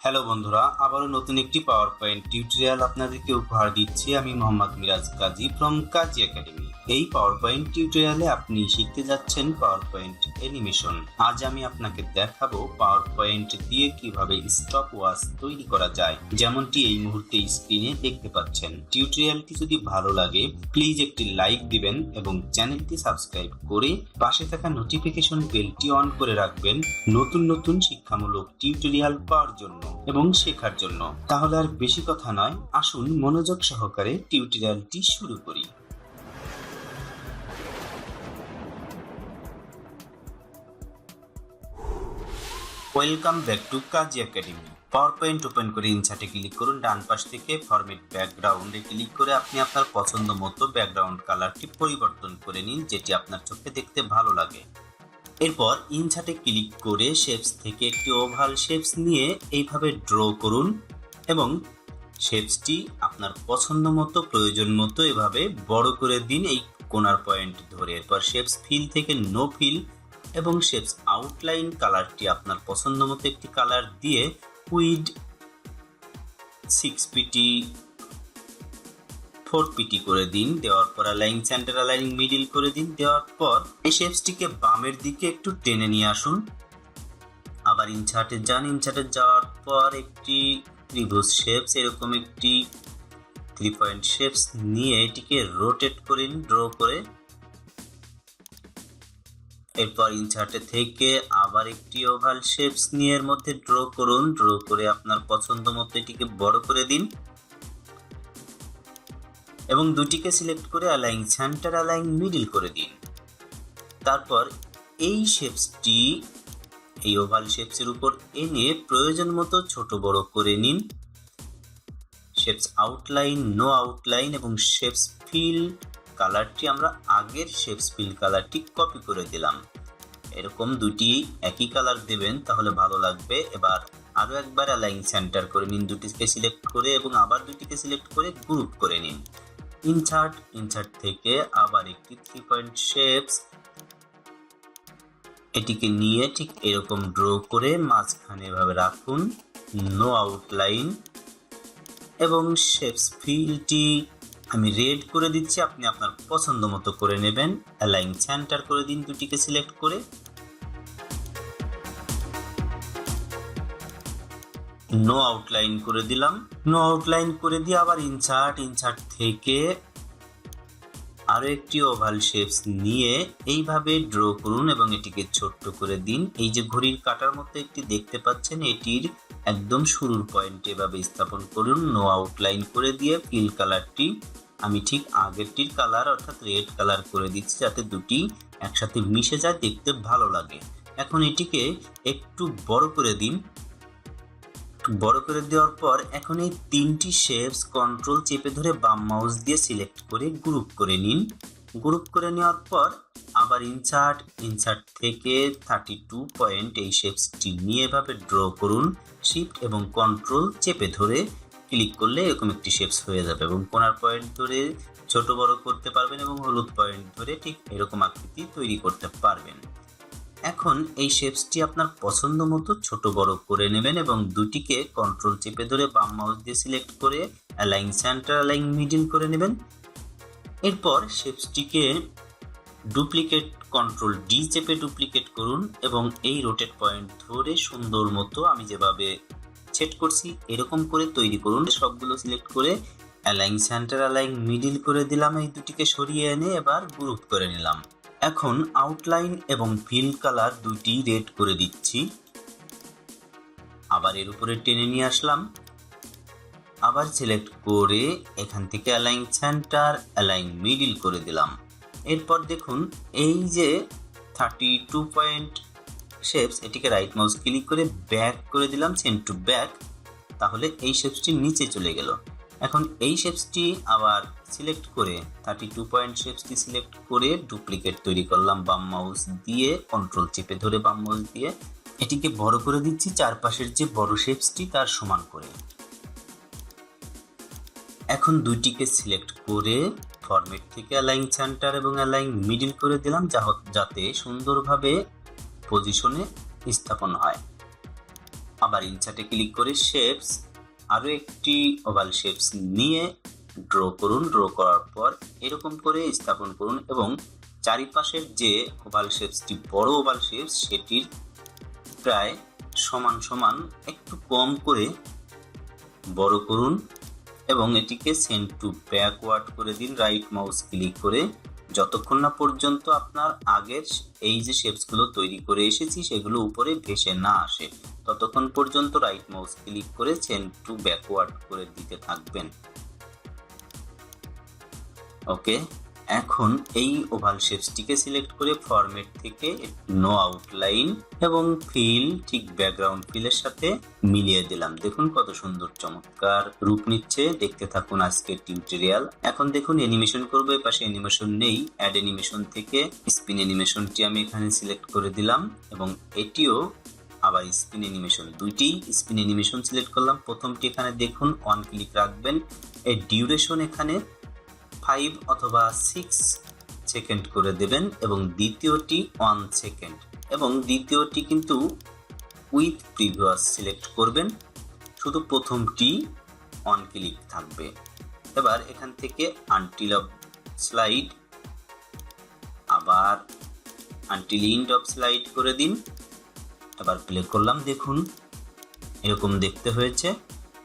Hello বন্ধুরা, আবারও নতুন একটি পাওয়ার পয়েন্ট টিউটোরিয়াল আপনাদেরকে উপহার দিচ্ছি। আমি মোহাম্মদ মিরাজ কাজী ফ্রম কাজী একাডেমি। এই পাওয়ার পয়েন্ট টিউটোরিয়ালে আপনি শিখতে যাচ্ছেন পাওয়ার পয়েন্ট অ্যানিমেশন। আজ আমি আপনাকে দেখাবো পাওয়ার পয়েন্ট দিয়ে কিভাবে স্টপ ওয়াচ তৈরি করা যায়, যেমনটি এই মুহূর্তে স্ক্রিনে দেখতে পাচ্ছেন। টিউটোরিয়ালটি যদি ভালো লাগে প্লিজ একটি লাইক দিবেন এবং চ্যানেলটি সাবস্ক্রাইব করে পাশে থাকা নোটিফিকেশন বেলটি অন করে রাখবেন নতুন নতুন শিক্ষামূলক টিউটোরিয়াল পাওয়ার জন্য এবং শেখার জন্য। তাহলে আর বেশি কথা নয়, আসুন মনোযোগ সহকারে টিউটোরিয়ালটি শুরু করি। Welcome back to Kazi academy. Power point open করে ইনসার্টে ক্লিক করুন। ডান পাশ থেকে ফরম্যাট ব্যাকগ্রাউন্ডে ক্লিক করে আপনি আপনার পছন্দ মতো ব্যাকগ্রাউন্ড কালারটি পরিবর্তন করে নিন, যেটি আপনার চোখে দেখতে ভালো লাগে। এরপর ইনসার্টে ক্লিক করে শেপস থেকে একটি ওভাল শেপস নিয়ে এইভাবে ড্র করুন এবং শেপসটি আপনার পছন্দ মতো প্রয়োজন মতো এভাবে বড় করে দিন এই কোণার পয়েন্ট ধরে। এরপর শেপস ফিল থেকে নো ফিল এবং শেপস আউটলাইন কালারটি আপনার পছন্দ মতো একটি কালার দিয়ে উইড 6pt 4pt করে দিন। দেওয়ার পর অ্যালাইন সেন্টার অ্যালাইন মিডল করে দিন। দেওয়ার পর এই শেপসটিকে বামের দিকে একটু টেনে নিয়ে আসুন। আবার ইনসার্টে যান। ইনসার্টে যাওয়ার পর একটি ত্রিভুজ শেপস, এরকম একটি 3 পয়েন্ট শেপস নিয়ে এটিকে রোটেট করে নিন ড্র করে। এরপর ইনসার্টে থেকে আবার একটি ওভাল শেপস নিয়ে এর মধ্যে ড্র করুন। ড্র করে আপনার পছন্দ মতো এটিকে বড় করে দিন এবং দুটিকে সিলেক্ট করে অ্যালাইন সেন্টার অ্যালাইন মিডল করে দিন। তারপর এই শেপসটি এই ওভাল শেপসের উপর এনে প্রয়োজন মতো ছোট বড় করে নিন। শেপস আউটলাইন, নো আউটলাইন এবং শেপস ফিল কালারটি আমরা আগের শেপস ফিল কালারটি কপি করে দিলাম। এরকম দুটি একই কালার দেবেন, তাহলে ভালো লাগবে। এবার আরো একবার অ্যালাইন সেন্টার করে নিন, দুটিকে সিলেক্ট করে এবং আবার দুটিকে সিলেক্ট করে গ্রুপ করে নিন। ইনসার্ট থেকে আবার একটি 3 পয়েন্ট শেপস, এটিকে নিয়ে ঠিক এরকম ড্র করে মাঝখানে এভাবে রাখুন, নো আউটলাইন এবং শেপস ফিলটি আমি রেড করে দিচ্ছি, আপনি আপনার পছন্দ মতো করে নেবেন। অ্যালাইন সেন্টার করে দিন দুটিকে সিলেক্ট করে। নো আউটলাইন করে দিলাম। নো আউটলাইন করে দিয়ে আবার ইনসার্ট থেকে আরো একটি ওভাল শেপস নিয়ে এইভাবে ড্র করুন এবং এটিকে ছোট্ট করে দিন। এই যে ঘড়ির কাঁটার মতো একটি দেখতে পাচ্ছেন, এটির একদম শুরুর পয়েন্টে এভাবে স্থাপন করুন। নো আউটলাইন করে দিয়ে ফিল কালারটি আমি ঠিক আগেরটির কালার অর্থাৎ রেড কালার করে দিচ্ছি, যাতে দুটি একসাথে মিশে যায়, দেখতে ভালো লাগে। এখন এটিকে একটু বড় করে দিন। বড় করে দেওয়ার পর এখন এই তিনটি শেপস কন্ট্রোল চেপে ধরে বাম মাউস দিয়ে সিলেক্ট করে গ্রুপ করে নিন। গ্রুপ করে নেওয়ার পর আবার ইনসার্ট থেকে 32 পয়েন্ট এই শেপসটি নিয়ে এভাবে ড্র করুন। শিফট এবং কন্ট্রোল চেপে ধরে ক্লিক করলে এরকম একটি শেপস হয়ে যাবে এবং কোণার পয়েন্ট ধরে ছোট বড় করতে পারবেন এবং হলুদ পয়েন্ট ধরে ঠিক এরকম আকৃতি তৈরি করতে পারবেন। এখন এই শেপসটি আপনার পছন্দ মতো ছোট বড় করে নেবেন এবং দুটিকে কন্ট্রোল চেপে ধরে বাম মাউস দিয়ে সিলেক্ট করে অ্যালাইন সেন্টার অ্যালাইন মিডল করে নেবেন। এরপর শেপসটিকে ডুপ্লিকেট কন্ট্রোল ডি চেপে ডুপ্লিকেট করুন এবং এই রোটেট পয়েন্ট ধরে সুন্দর মতো আমি যেভাবে সেট করছি এরকম করে তৈরি করুন। সবগুলো সিলেক্ট করে অ্যালাইন সেন্টার অ্যালাইন মিডল করে দিলাম। এই দুটিকে সরিয়ে এনে এবার গ্রুপ করে নিলাম। এখন আউটলাইন এবং ফিল কালার দুটি রেড করে দিচ্ছি। আবার এর উপরে টেনে নিয়ে আসলাম। আবার সিলেক্ট করে এখান থেকে অ্যালাইন সেন্টার অ্যালাইন মিডল করে দিলাম। এরপর দেখুন এই যে 32 পয়েন্ট শেপস, এটিকে রাইট মাউস ক্লিক করে ব্যাক করে দিলাম, সেন্ড টু ব্যাক। তাহলে এই শেপসটি নিচে চলে গেল। এখন এই শেপসটি আবার সিলেক্ট করে 32 পয়েন্ট শেপসটি সিলেক্ট করে ডুপ্লিকেট তৈরি করলাম বাম মাউস দিয়ে, কন্ট্রোল চেপে ধরে বাম মাউস দিয়ে এটিকে বড় করে দিচ্ছি চারপাশের যে বড় শেপসটি তার সমান করে। এখন দুইটিকে সিলেক্ট করে ফরম্যাট থেকে অ্যালাইন সেন্টার এবং অ্যালাইন মিডল করে দিলাম, যাতে সুন্দরভাবে পজিশনে স্থাপন হয়। আবার ইনসার্টে ক্লিক করে শেপস, আরো একটি ওভাল শেপস নিয়ে ড্র করুন। ড্র করার পর এরকম করে স্থাপন করুন এবং চারিপাশের যে ওভাল শেপসটি বড় ওভাল শেপস সেটির প্রায় সমান সমান একটু কম করে বড় করুন এবং এটিকে সেন্ড টু ব্যাকওয়ার্ড করে দিন রাইট মাউস ক্লিক করে, যতক্ষণ না পর্যন্ত আপনার আগের এই যে শেপসগুলো তৈরি করে এসেছি সেগুলো উপরে ভেসে না আসে, ততক্ষণ পর্যন্ত রাইট মাউস ক্লিক করে সেন্ড টু ব্যাকওয়ার্ড করে দিতে থাকবেন। ওকে, এখন এই ওভাল শেপসটিকে সিলেক্ট করে ফরম্যাট থেকে নো আউটলাইন এবং ফিল ঠিক ব্যাকগ্রাউন্ড ফিলের সাথে মিলিয়ে দিলাম। দেখুন কত সুন্দর চমৎকার রূপ নিচ্ছে। দেখতে থাকুন আজকের টিউটোরিয়াল। এখন দেখুন অ্যানিমেশন করবো, এর পাশে অ্যানিমেশন নেই। অ্যাড অ্যানিমেশন থেকে স্পিন অ্যানিমেশনটি আমি এখানে সিলেক্ট করে দিলাম এবং এটিও আবার স্পিন অ্যানিমেশন, দুইটি স্পিন অ্যানিমেশন সিলেক্ট করলাম। প্রথমটি এখানে দেখুন অন ক্লিক রাখবেন, এর ডিউরেশন এখানে 5 অথবা 6 সেকেন্ড করে দেবেন এবং দ্বিতীয়টি 1 সেকেন্ড এবং দ্বিতীয়টি কিন্তু উইথ প্রিভিয়াস সিলেক্ট করবেন, শুধু প্রথমটি অন ক্লিক থাকবে। এবার এখান থেকে আনটিল অফ স্লাইড আবার আনটিল এন্ড অফ স্লাইড করে দিন। এবার প্লে করলাম, দেখুন এরকম দেখতে হয়েছে,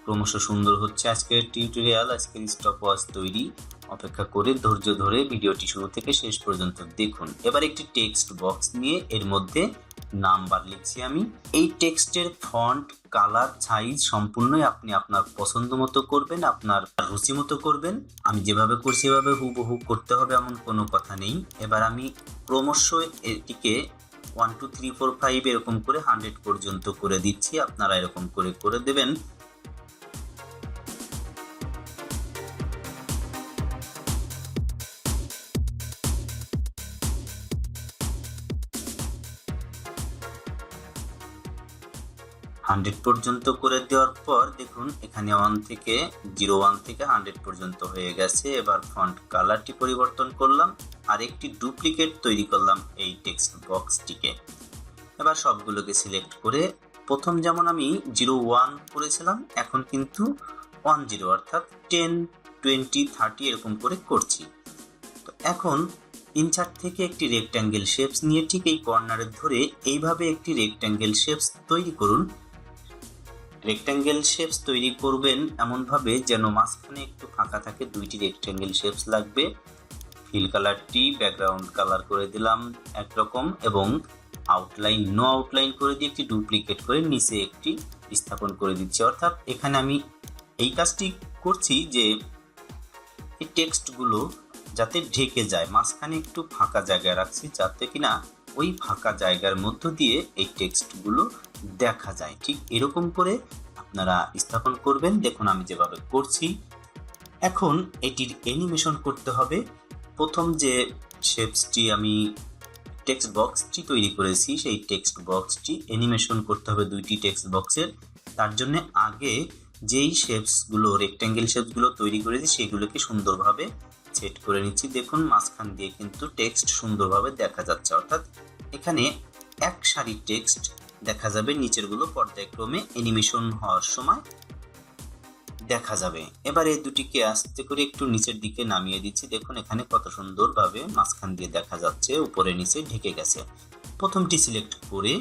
ক্রমশ সুন্দর হচ্ছে আজকের টিউটোরিয়াল। আজকের স্টপ ওয়াচ তৈরি, অপেক্ষা করে ধৈর্য ধরে ভিডিওটি শুরু থেকে শেষ পর্যন্ত দেখুন। এবার একটি টেক্সট বক্স নিয়ে এর মধ্যে নাম্বার লিখছি আমি। এই টেক্সটের ফন্ট, কালার, সাইজ সম্পূর্ণই আপনি আপনার পছন্দ মতো করবেন, আপনার রুচি মতো করবেন। আমি যেভাবে করছি এভাবে হুবহু করতে হবে এমন কোনো কথা নেই। এবার আমি ক্রমশ এটিকে 1 2 3 4 5 এরকম করে 100 পর্যন্ত করে দিচ্ছি, আপনারা এরকম করে করে দেবেন। হান্ড্রেড পর্যন্ত করে দেওয়ার পর দেখুন এখানে 1 থেকে 01 থেকে 100 পর্যন্ত হয়ে গেছে। এবার ফন্ট কালারটি পরিবর্তন করলাম আর একটি ডুপ্লিকেট তৈরি করলাম এই টেক্সট বক্সটিকে। এবার সবগুলোকে সিলেক্ট করে প্রথম যেমন আমি 01 করেছিলাম, এখন কিন্তু 10 অর্থাৎ 10 20 30 এরকম করে করছি। তো এখন ইনসার্ট থেকে একটি রেক্ট্যাঙ্গেল শেপস নিয়ে ঠিক এই কর্নারে ধরে এইভাবে একটি রেক্ট্যাঙ্গেল শেপস তৈরি করুন। রেক্ট্যাঙ্গেল শেপস তৈরি করবেন এমনভাবে যেন মাঝখানে একটু ফাঁকা থাকে, দুইটি রেক্ট্যাঙ্গেল শেপস লাগবে। ফিল কালারটি ব্যাকগ্রাউন্ড কালার করে দিলাম একরকম এবং আউটলাইন নো আউটলাইন করে দিয়ে একটি ডুপ্লিকেট করে নিচে একটি স্থাপন করে দিচ্ছি। অর্থাৎ এখানে আমি এই কাজটি করছি যে এই টেক্সটগুলো যাতে ঢেকে যায়, মাঝখানে একটু ফাঁকা জায়গা রাখছি যাতে কিনা ওই ফাঁকা জায়গার মধ্য দিয়ে এই টেক্সটগুলো দেখা যায়। ঠিক এরকম করে আপনারা স্থাপন করবেন। দেখুন আমি যেভাবে করছি। এখন এটির অ্যানিমেশন করতে হবে। প্রথম যে শেপসটি আমি টেক্সট বক্সটি তৈরি করেছি সেই টেক্সট বক্সটি অ্যানিমেশন করতে হবে দুইটি টেক্সট বক্সের। তার জন্য আগে যেই শেপসগুলো রেক্ট্যাঙ্গেল শেপসগুলো তৈরি করেছি সেগুলোকে সুন্দরভাবে সেট করে নিচ্ছি। দেখুন মাঝখান দিয়ে কিন্তু টেক্সট সুন্দরভাবে দেখা যাচ্ছে, অর্থাৎ এখানে এক সারি টেক্সট দেখা যাবে, নিচেরগুলো পর্যায়ক্রমে অ্যানিমেশন হওয়ার সময় দেখা যাবে। এবার এই দুটিকে আস্তে করে একটু নিচের দিকে নামিয়ে দিচ্ছি। দেখুন এখানে কত সুন্দরভাবে মাঝখান দিয়ে দেখা যাচ্ছে, উপরে নিচে ঢেকে গেছে। প্রথমটি সিলেক্ট করে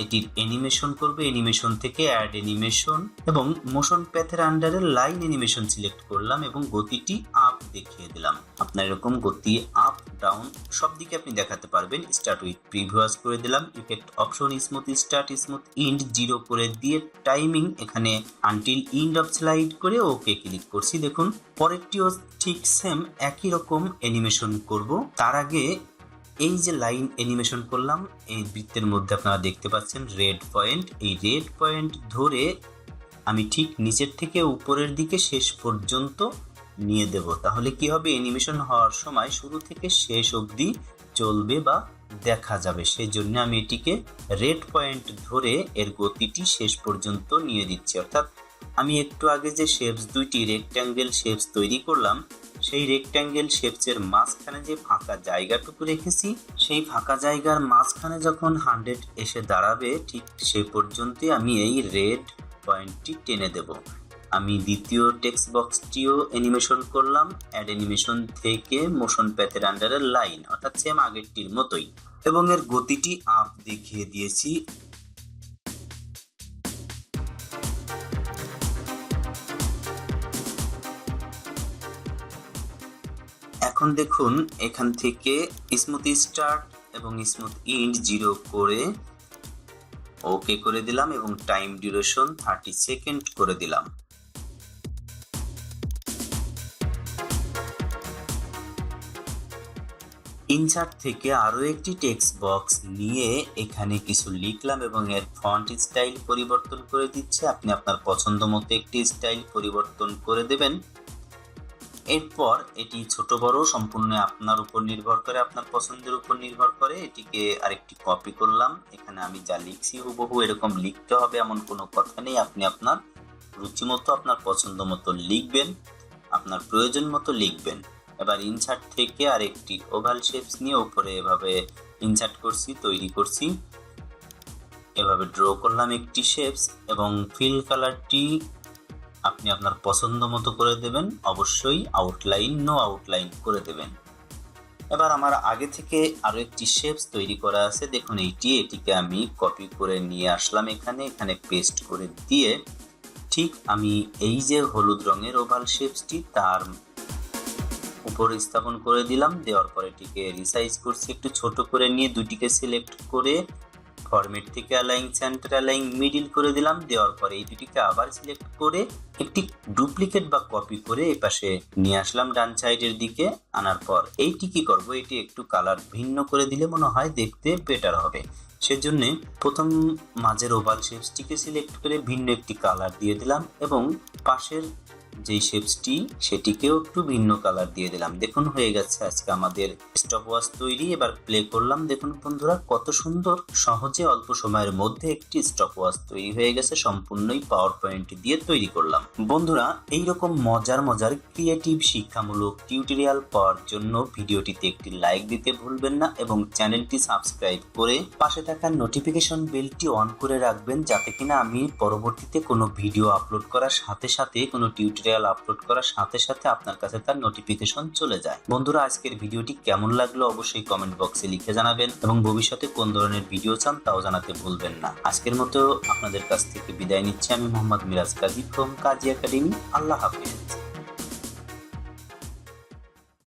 এটির অ্যানিমেশন করবে। অ্যানিমেশন থেকে অ্যাড অ্যানিমেশন এবং মোশন প্যাথের আন্ডারে লাইন অ্যানিমেশন সিলেক্ট করলাম এবং গতিটি আপ দেখিয়ে দিলাম। আপনার এরকম গতি আপ ডাউন সব দিকে আপনি দেখাতে পারবেন। স্টার্ট উইথ প্রিভিয়াস করে দিলাম। Effect option smooth start smooth end 0 করে দিয়ে টাইমিং এখানে আনটিল এন্ড অফ স্লাইড করে ওকে ক্লিক করছি। দেখুন পরেরটিও ঠিক সেম একই রকম অ্যানিমেশন করব। তার আগে এই যে লাইন অ্যানিমেশন করলাম এই বৃত্তের মধ্যে আপনারা দেখতে পাচ্ছেন রেড পয়েন্ট, এই রেড পয়েন্ট ধরে আমি ঠিক নিচের থেকে উপরের দিকে শেষ পর্যন্ত নিয়ে দেব। তাহলে কি হবে, অ্যানিমেশন হওয়ার সময় শুরু থেকে শেষ অবধি চলবে বা দেখা যাবে। সেই জন্য আমি এটিকে রেড পয়েন্ট ধরে এর গতিটি শেষ পর্যন্ত নিয়ে দিচ্ছি। অর্থাৎ আমি একটু আগে যে শেপস দুইটি রেক্ট্যাঙ্গেল শেপস তৈরি করলাম সেই রেক্ট্যাঙ্গেল শেপসের মাঝখানে যে ফাঁকা জায়গাটুকু রেখেছি, সেই ফাঁকা জায়গার মাঝখানে যখন 100 এসে দাঁড়াবে ঠিক সে পর্যন্তই আমি এই রেড পয়েন্টটি টেনে দেব। আমি দ্বিতীয় টেক্সট বক্সটিও অ্যানিমেশন করলাম। অ্যাড অ্যানিমেশন থেকে মোশন প্যাথের আন্ডারে লাইন, অর্থাৎ সেম আগেরটির মতোই, এবং এর গতিটি আপ দেখিয়ে দিয়েছি। এখন দেখুন এখান থেকে স্মুথ স্টার্ট এবং স্মুথ এন্ড 0 করে ওকে করে দিলাম এবং টাইম ডিউরেশন 30 সেকেন্ড করে দিলাম। ইনসার্ট থেকে আরো একটি টেক্সট বক্স নিয়ে এখানে কিছু লিখলাম এবং এর ফন্ট স্টাইল পরিবর্তন করে দিচ্ছে। আপনি আপনার পছন্দ মতো একটি স্টাইল পরিবর্তন করে দেবেন। এরপর এটি ছোট বড় সম্পূর্ণ আপনার উপর নির্ভর করে, আপনার পছন্দের উপর নির্ভর করে। এটিকে আরেকটি কপি করলাম। এখানে আমি যা লিখছি হুবহু এরকম লিখতে হবে এমন কোনো কথা নেই। আপনি আপনার রুচি মতো, আপনার পছন্দ মতো লিখবেন, আপনার প্রয়োজন মতো লিখবেন। এবার ইনসার্ট থেকে আরেকটি ওভাল শেপস নিয়ে উপরে এভাবে ইনসার্ট করছি, তৈরি করছি। এভাবে ড্র করলাম একটি শেপস এবং ফিল কালারটি আপনি আপনার পছন্দ মতো করে দেবেন। অবশ্যই আউটলাইন, নো আউটলাইন করে দেবেন। এবার আমার আগে থেকে আরো একটি শেপস তৈরি করা আছে, দেখুন এটিকে আমি কপি করে নিয়ে আসলাম এখানে পেস্ট করে দিয়ে ঠিক আমি এই যে হলুদ রঙের ওভাল শেপসটি তার উপরে স্থাপন করে দিলাম। দেওয়ার পর এটিকে রিসাইজ করছি, একটু ছোট করে নিয়ে দুটিকে সিলেক্ট করে ফরম্যাট থেকে অ্যালাইন সেন্টার, অ্যালাইন মিডল করে দিলাম। দেওয়ার পরে এই দুটিকে আবার সিলেক্ট করে একটি ডুপ্লিকেট বা কপি করে এই পাশে নিয়ে আসলাম ডান সাইডের দিকে। আনার পর এইটি কি করব, এটি একটু কালার ভিন্ন করে দিলে মনে হয় দেখতে বেটার হবে। সেজন্য প্রথম মাঝের ওভাল শেপসটিকে সিলেক্ট করে ভিন্ন একটি কালার দিয়ে দিলাম এবং পাশের যেই শেপসটি সেটিকেও একটু ভিন্ন কালার দিয়ে দিলাম। দেখুন হয়ে গেছে আজকে আমাদের স্টপওয়াচ তৈরি। এবার প্লে করলাম। দেখুন বন্ধুরা কত সুন্দর সহজে অল্প সময়ের মধ্যে একটি স্টপওয়াচ তৈরি হয়ে গেছে, সম্পূর্ণই পাওয়ার পয়েন্ট দিয়ে তৈরি করলাম। বন্ধুরা এইরকম মজার ক্রিয়েটিভ শিক্ষামূলক টিউটোরিয়াল পাওয়ার জন্য ভিডিওটিতে একটি লাইক দিতে ভুলবেন না এবং চ্যানেলটি সাবস্ক্রাইব করে পাশে থাকা নোটিফিকেশন বেলটি অন করে রাখবেন, যাতে কিনা আমি পরবর্তীতে কোনো ভিডিও আপলোড করার সাথে সাথে, কোনো টিউটোরিয়াল আপলোড করার সাথে সাথে আপনার কাছে তার নোটিফিকেশন চলে যায়। বন্ধুরা আজকের ভিডিওটি কেমন লাগলো অবশ্যই কমেন্ট বক্সে লিখে জানাবেন এবং ভবিষ্যতে কোন ধরনের ভিডিও চান তাও জানাতে ভুলবেন না। আজকের মতো আপনাদের কাছ থেকে বিদায় নিচ্ছি আমি মোহাম্মদ মিরাজ কাজী ফ্রম কাজী একাডেমি। আল্লাহ হাফেজ।